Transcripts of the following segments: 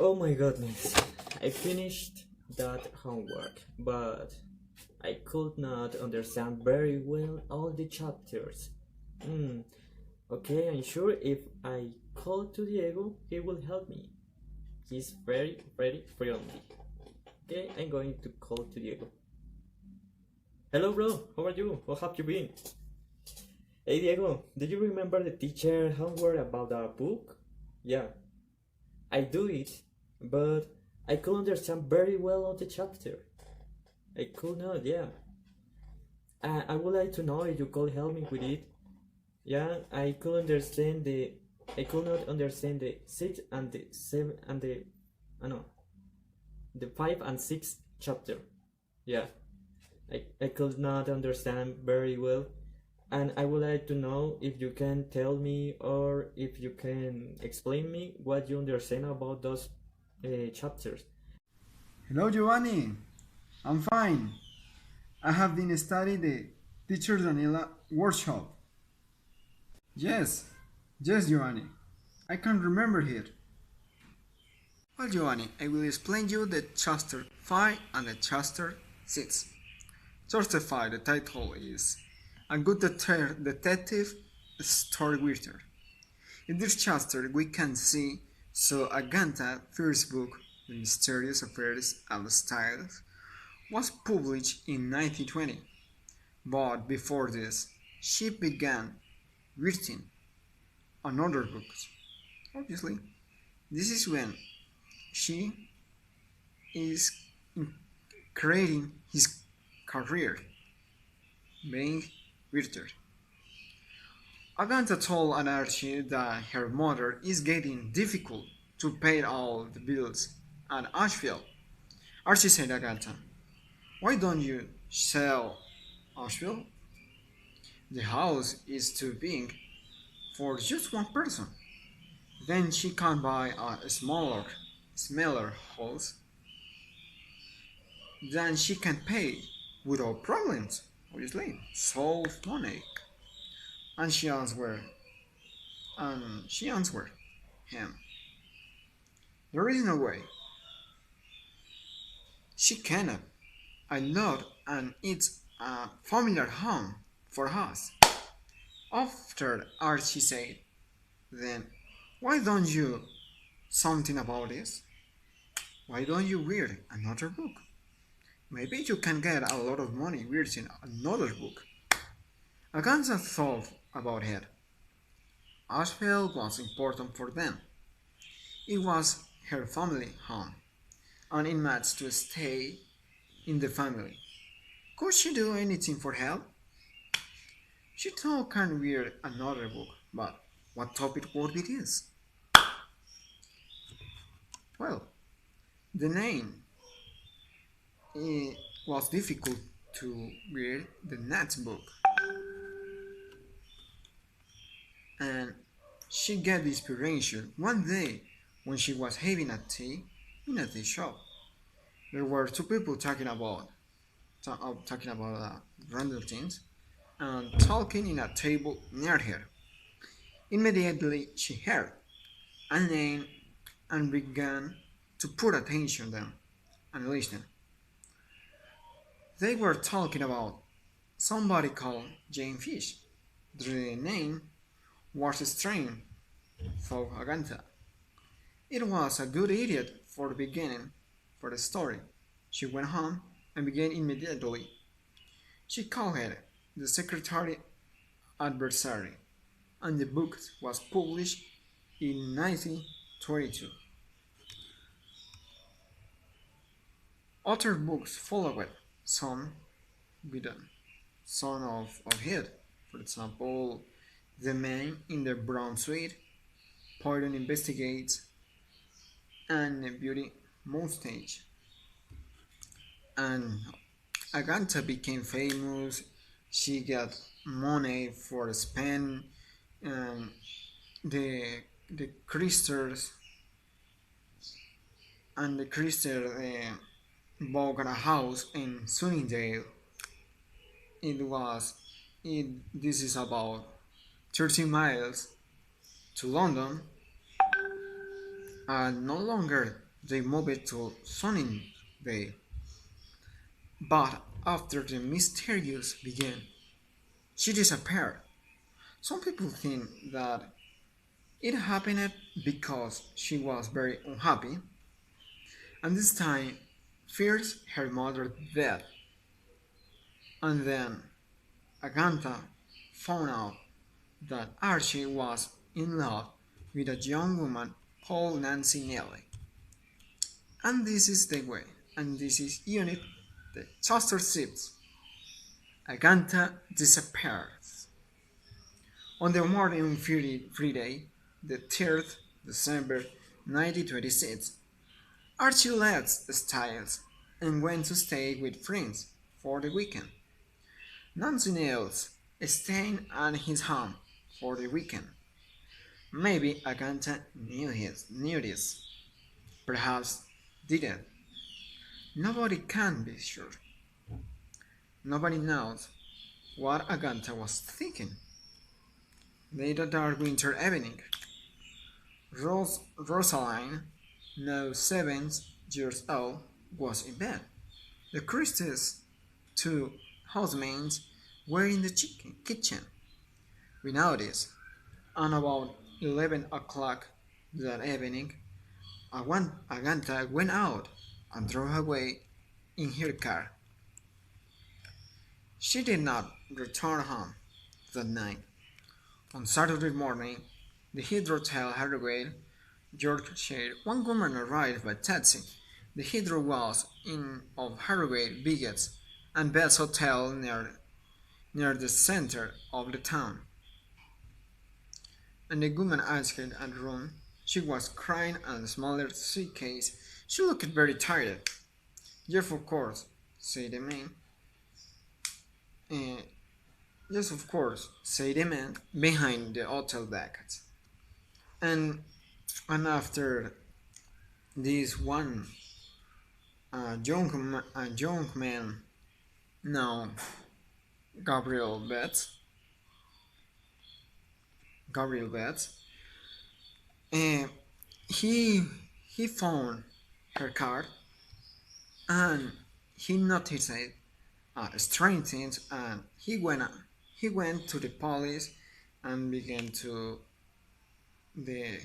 Oh my goodness, I finished that homework, but I could not understand very well all the chapters. Hmm, okay, I'm sure if I call to Diego, he will help me. He's very, very friendly. Okay, I'm going to call to Diego. Hello, bro, how are you? How have you been? Hey, Diego, do you remember the teacher homework about a book? Yeah, I do it, but I could understand very well on the chapter. I could not, yeah. I would like to know if you could help me with it. Yeah, I could not understand the six and the seven and the no, the 5 and 6 chapter. Yeah, I could not understand very well, and I would like to know if you can tell me or if you can explain me what you understand about those chapters. Hello, Giovanni. I'm fine. I have been studying the Teacher Daniela workshop. Yes, yes, Giovanni. I can remember it. Well, Giovanni, I will explain you the chapter 5 and the chapter 6. Chapter 5, the title is A Good Detective Story-Writer. In this chapter, we can see Agatha's first book, The Mysterious Affairs of Styles, was published in 1920, but before this, she began writing another book. Obviously, this is when she is creating his career, being writer. Agatha told Anarchy that her mother is getting difficult to pay all the bills at Asheville. Archie said, Agatha, why don't you sell Asheville? The house is too big for just one person. Then she can buy a smaller house. Then she can pay without problems, obviously. Save money. And she answered him. There is no way. She cannot. I know, and it's a familiar home for us. After Archie said, then why don't you something about this? Why don't you read another book? Maybe you can get a lot of money reading another book. Agatha thought about it. Asheville was important for them. It was her family home, and it matched to stay in the family. Could she do anything for help? She thought can read another book, but what topic would be this? Well, the name. It was difficult to read the next book, and she got inspiration one day when she was having a tea in a tea shop. There were two people talking about random things and talking in a table near her. Immediately she heard a name and began to put attention to them and listen. They were talking about somebody called Jane Fish. The name was strange, thought Agatha. It was a good idiot for the beginning for the story. She went home and began immediately. She called her the secretary adversary, and the book was published in 1922. Other books followed, some with a son of it. For example, The Man in the Brown Suit, Poirot Investigates, and Beauty Mustache. And Agatha became famous. She got money for spend. Um, the Christers and the Christer bought a house in Sunnydale. It was it. This is about 13 miles to London, and no longer they moved to Sunningdale. But after the mysterious began, she disappeared. Some people think that it happened because she was very unhappy, and this time fears her mother's death. And then Agatha found out that Archie was in love with a young woman called Nancy Nelly. And this is the way, and this is unit the Chester Ships. Agatha disappears. On the morning of Friday, the 3rd December 1926, Archie left Styles and went to stay with friends for the weekend. Nancy Niles staying at his home for the weekend. Maybe Agatha knew this, perhaps didn't. Nobody can be sure. Nobody knows what Agatha was thinking. Late a dark winter evening, Rosaline, now 7 years old, was in bed. The Christie's two housemaids were in the kitchen. We noticed, and about 11 o'clock that evening, Agatha went out and drove away in her car. She did not return home that night. On Saturday morning, the Heathrow Hotel, Harrogate, Yorkshire, one woman arrived by taxi. The Heathrow was in of Harrogate biggest and best hotel near the center of the town. And the woman asked her at room. She was crying and smelled a suitcase. She looked very tired. Yes, of course, said the man. Uh, yes, of course, said the man behind the hotel baggage. And after this one, a young man, now Gabriel Betts, Gabriel Betts, uh, he he found her card and he noticed strange things, and he went to the police and began to the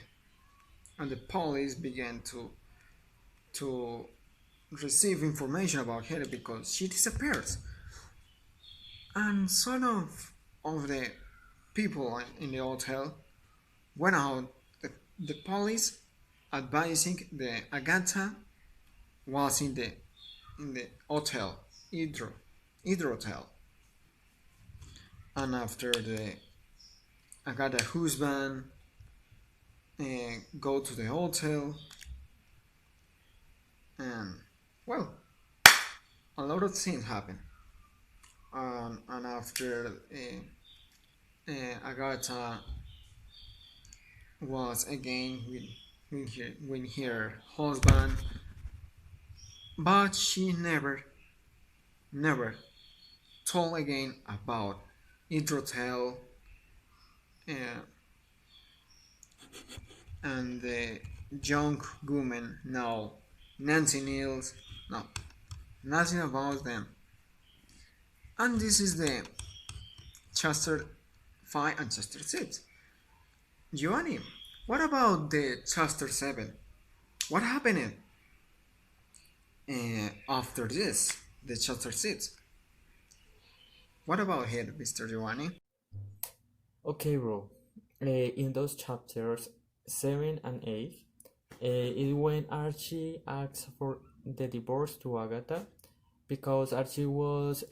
and the police began to receive information about her because she disappears. And some of the people in the hotel went out. The police advising the Agatha was in the hotel, Hydro Hotel. And after the Agatha husband go to the hotel, and well, a lot of things happen. And after Agatha was again with her husband, but she never told again about Hydrotel uh, and the young woman. No, Nancy Niels. No, nothing about them. And this is the Chester 5 and Chester 6. Giovanni, what about the Chester 7? What happened after this, the Chester 6? What about it, Mr. Giovanni? Okay, bro. In those chapters 7 and 8, is when Archie asks for the divorce to Agatha because Archie was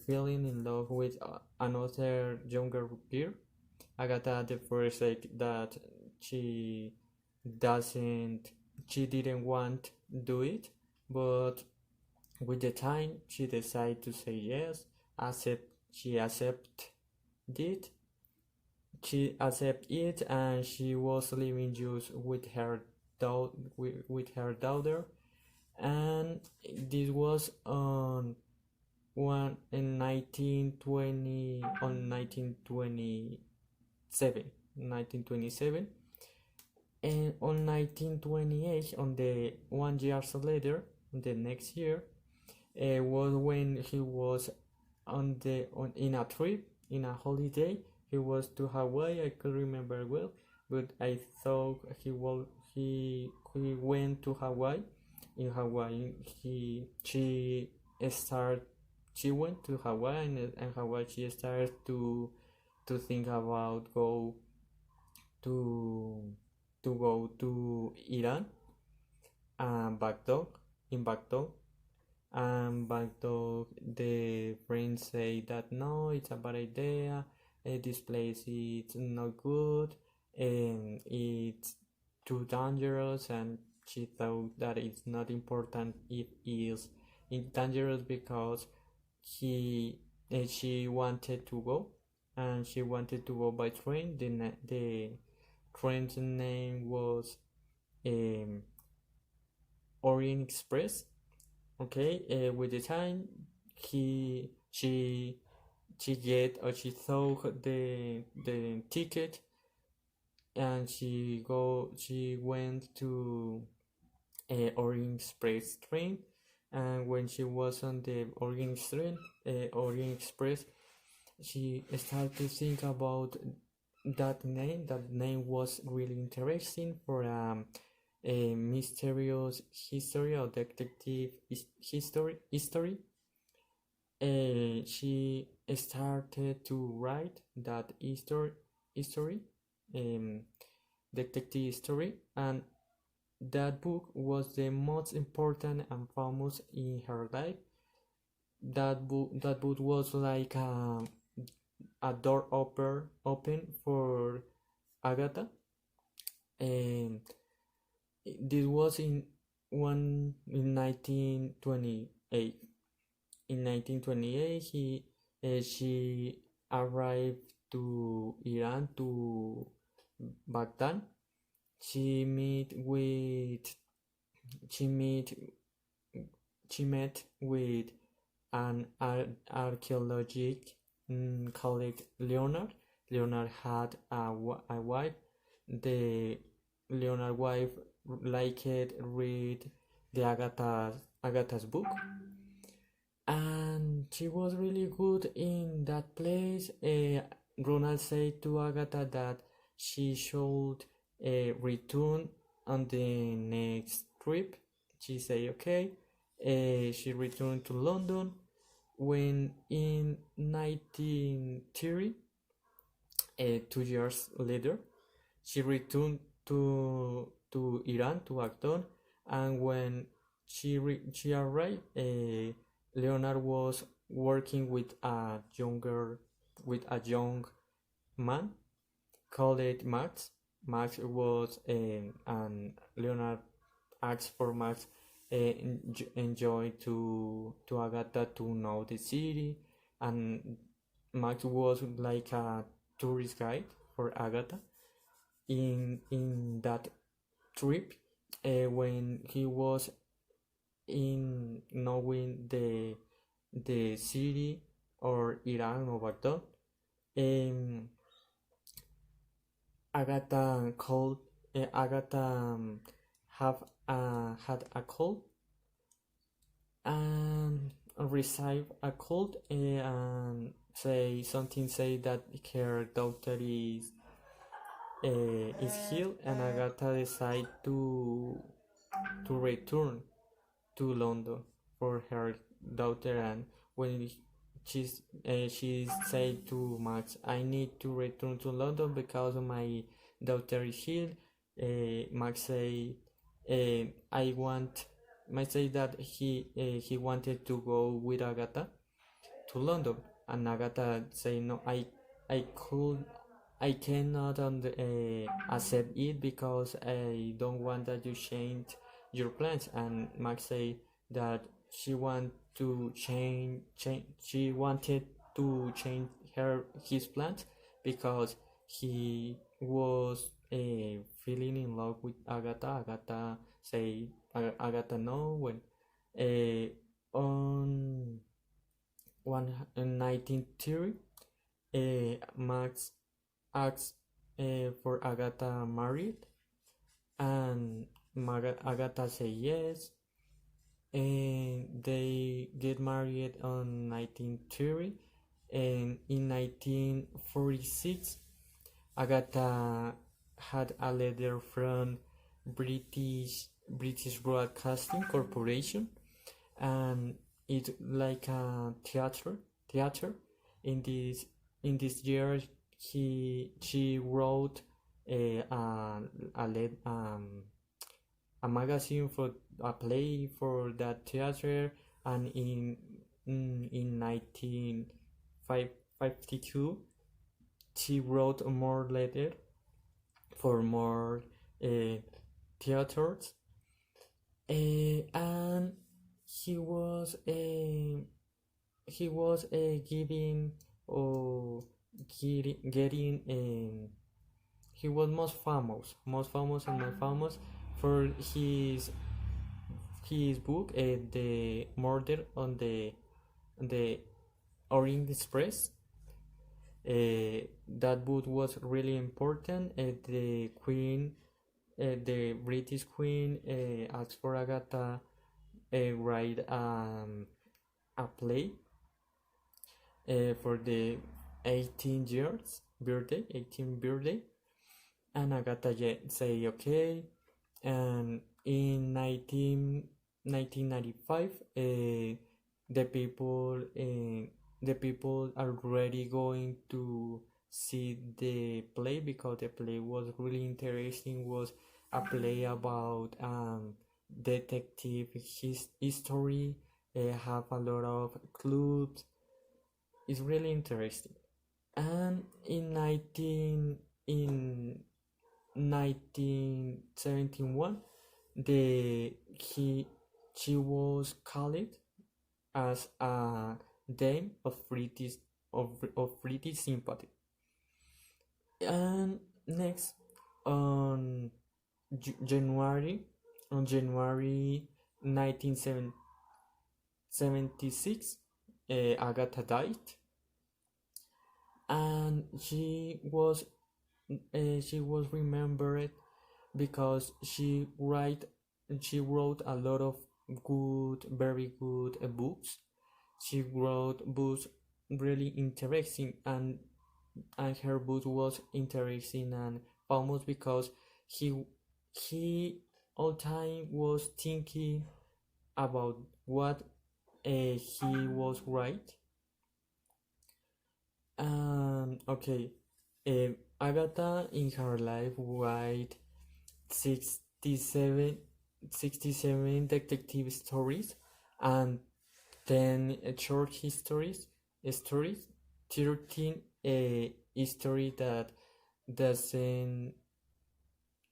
feeling in love with another younger girl. Agatha at the first said that she doesn't, she didn't want do it, but with the time she decided to say yes. She accepted it. She accepted it, and she was living just with her daughter, and this was on one in 1920 on 1927. And on 1928, on the 1 year later, the next year, was when he was in a trip, in a holiday. He was to Hawaii. I could remember well, but I thought he went to Hawaii. In Hawaii, started she went to Hawaii, and Hawaii she started to think about to go to Iran and Baghdad, in Baghdad. And Baghdad, the friends say that no, it's a bad idea. This place is not good, and it's too dangerous. And she thought that it's not important if it's dangerous because she wanted to go, and she wanted to go by train. The train's name was um, Orient Express. Okay, with the time he she thought the ticket, and she went to Orient Express train. And when she was on the Orient Express, she started to think about that name. That name was really interesting for a mysterious history or detective history. She started to write that history, um, detective story, and that book was the most important and famous in her life. That book was like a door open for Agatha, and this was in 1928. In 1928, she arrived to Iran, to Baghdad. She met with an archaeologist called Leonard. Leonard had a wife. The Leonard wife liked read the Agatha's book, and she was really good in that place. Ronald said to Agatha that she should return on the next trip. She said okay. She returned to London when in 1930, 2 years later, she returned to Iran, to Baghdad. And when she arrived, Leonard was working with a young man called Max. Max was and Leonard asked for Max enjoy to Agatha to know the city, and Max was like a tourist guide for Agatha in that trip. When he was in knowing the city or Iran or Baghdad, Agatha called Agatha had a cold and received a cold, and say that her daughter is healed, and Agatha decided to return to London for her daughter. And when she said to Max, I need to return to London because my daughter is healed. Max say, Max say that he wanted to go with Agatha to London, and Agatha say no, I cannot accept it because I don't want that you change your plans. And Max say that she wanted to change his plans because he was feeling in love with Agatha. Agatha say Agatha no. When on 1930, Max asked for Agatha married, and Agatha say yes, and they get married on 1930, and in 1946 Agatha had a letter from British Broadcasting Corporation, and it's like a theater. In this year she wrote a magazine for a play for that theater, and in 1952 she wrote more letter for more theaters, and he was giving or getting he was most famous and most famous for his book, The Murder on the Orient Express. That book was really important. The British Queen asked for Agatha write a play for the 18th birthday, and Agatha say okay, and in 1995 the people are already going to see the play, because the play was really interesting. Was a play about detective history, have a lot of clues. It's really interesting. And in 1971 she was called as a Dame of British sympathy. And next, on January 1976, Agatha died, and she was remembered because she wrote a lot of very good books. She wrote books really interesting, and her book was interesting and famous because he all time was thinking about what he was right. Okay, Agatha in her life write 67 detective stories and 10 short stories, 13 history that doesn't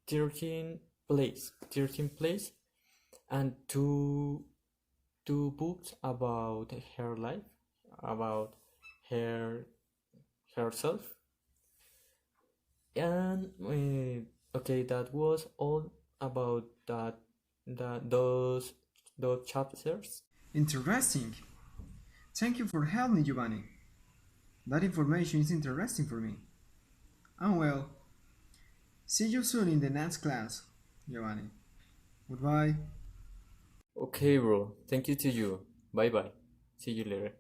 13 plays, and two books about her life, about herself. And okay, that was all about those chapters. Interesting. Thank you for helping me, Giovanni. That information is interesting for me. And well, see you soon in the next class, Giovanni. Goodbye. Okay, bro. Thank you to you. Bye bye. See you later.